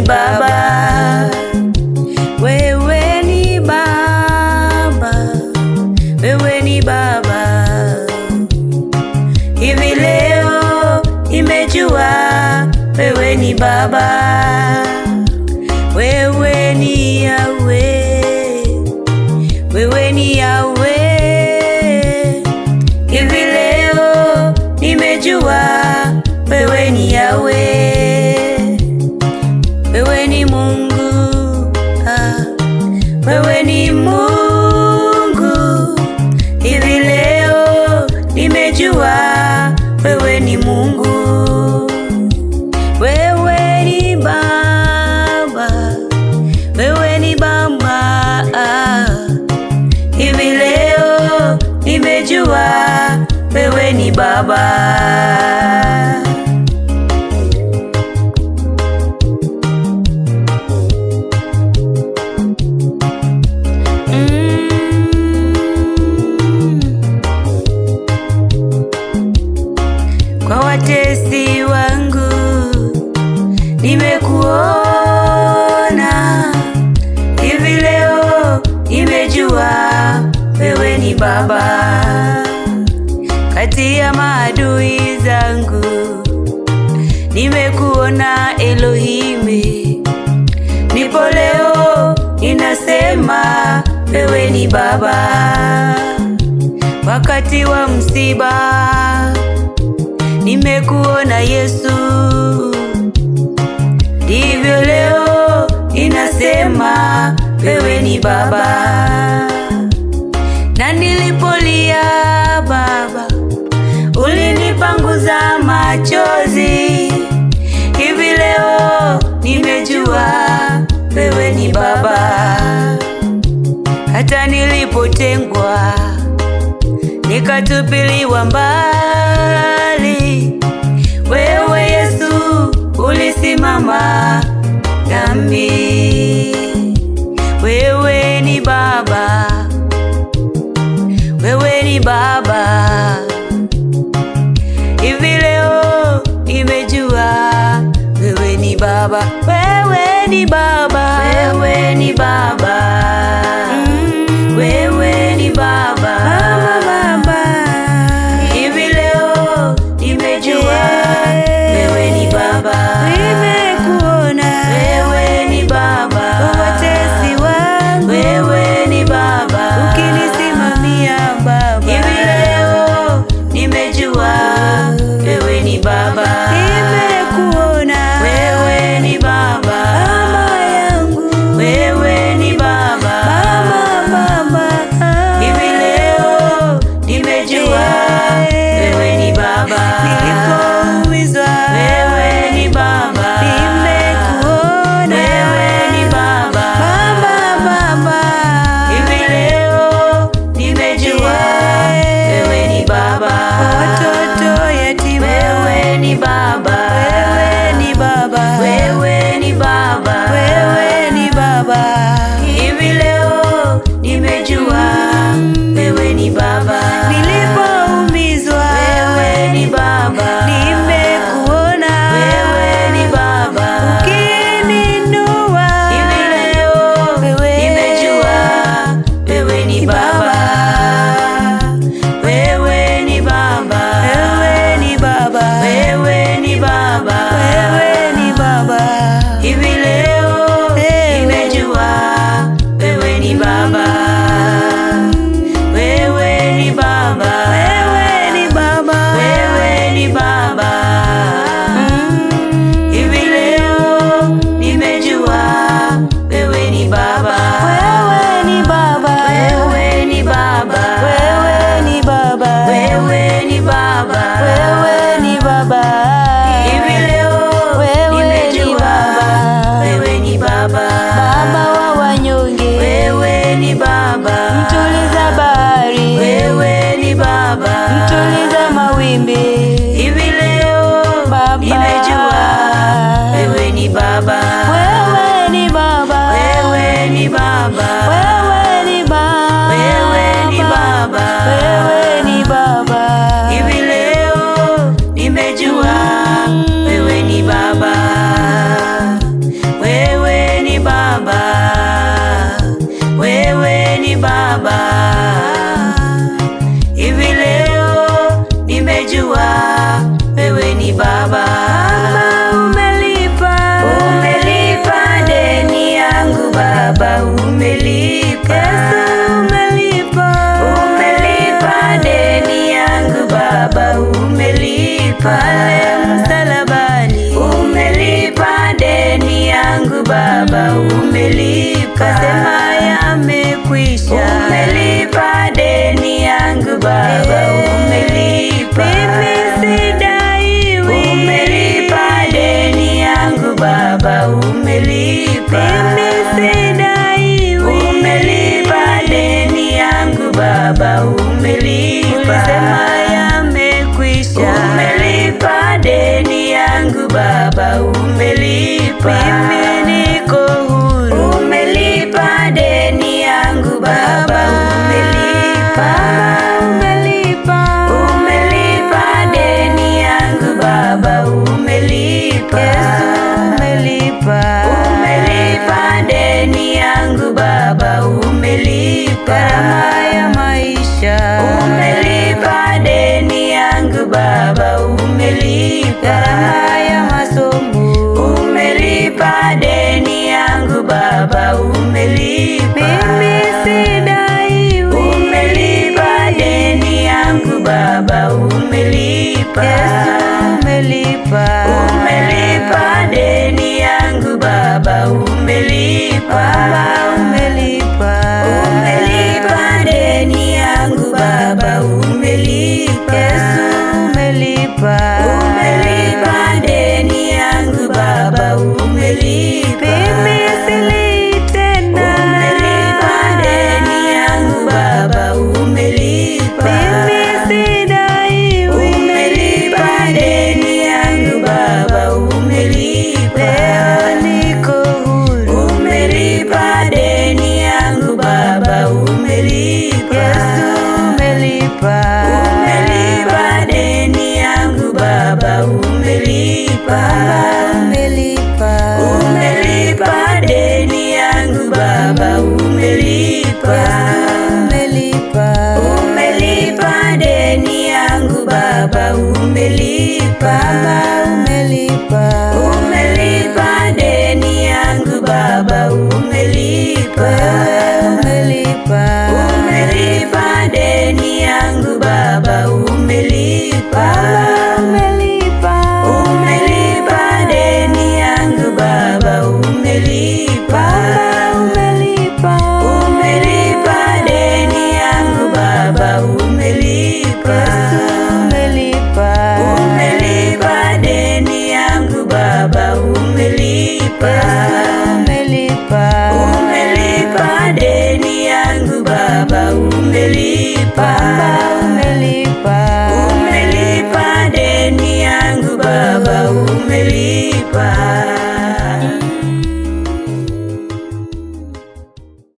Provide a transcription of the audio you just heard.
ni Baba, wewe ni Baba, wewe ni Baba. Hivi leo nimejua wewe ni Baba, wewe ni Yahweh, wewe ni Yahweh. Hivi leo nimejua wewe ni Yahweh, wewe ni Mungu, wewe ni Mungu. Hivi leo nimejua wewe ni Mungu, wewe ni Baba, wewe ni Baba. Hivi leo nimejua wewe ni Baba. Kwa watesi wangu nimekuona, hivi leo nimejua wewe ni Baba. Kati ya maadui zangu nimekuona Elohimi, nipo leo ninasema wewe ni Baba. Wakati wa msiba nimekuona Yesu, ndivyo leo ninasema wewe ni Baba. Na nilipolia Baba, ulinipanguza machozi, hivi leo nimejua wewe ni Baba. Hata nilipotengwa nikatupiliwa mbali, wewe Yesu ulisimama nami. Wewe ni Baba, wewe ni Baba. Hivi leo nimejua wewe ni Baba, wewe ni Baba, wewe ni Baba, wewe ni Baba, Baba. Hivi leo nimejua wewe ni Baba, nimekuona wewe ni Baba. Kwa watesi wangu wewe ni Baba, ukinisimamia Baba. Hivi leo nimejua wewe ni Baba, nimekuona wewe ni Baba, mama yangu wewe ni Baba. pale msalabani. Umelipa deni yangu Baba, umelipa. Kasema yamekwisha. Umelipa deni yangu Baba, umelipa. Mimi sidaiwi. Umelipa deni yangu Baba, umelipa. Mimi sidaiwi. Umelipa deni yangu Baba, umelipa. Ulisema yamekwisha. Umelipa deni yangu Baba, umelipa. Mimi niko huru. Umelipa deni yangu Baba, umelipa. Umelipa. Umelipa deni yangu Baba, umelipa. Yesu umelipa. Umelipa deni yangu Baba, umelipa. Gharama ya maisha. Umelipa deni yangu Baba, umelipa. Gharama ya masomo. Umelipa deni yangu Baba, umelipa. Mimi sidaiwi. Umelipa deni yangu Baba, umelipa. Yesu umelipa. Umelipa deni yangu Baba, umelipa. Baba umelipa. Umelipa deni yangu Baba, umelipa. Yesu umelipa. Umelipa deni yangu Baba, umelipa. Mimi silii tena. Umelipa deni yangu Baba, umelipa. Mimi sidaiwi. Umelipa deni yangu Baba, umelipa. Leo niko huru. Umelipa deni yangu Baba, umelipa. Yesu umelipa. Umelipa deni yangu Baba, umelipa. Umelipa. Umelipa deni yangu Baba, umelipa. Umelipa. Umelipa deni yangu Baba, umelipa. Umelipa. Umelipa deni yangu Baba, umelipa. Umelipa. Umelipa.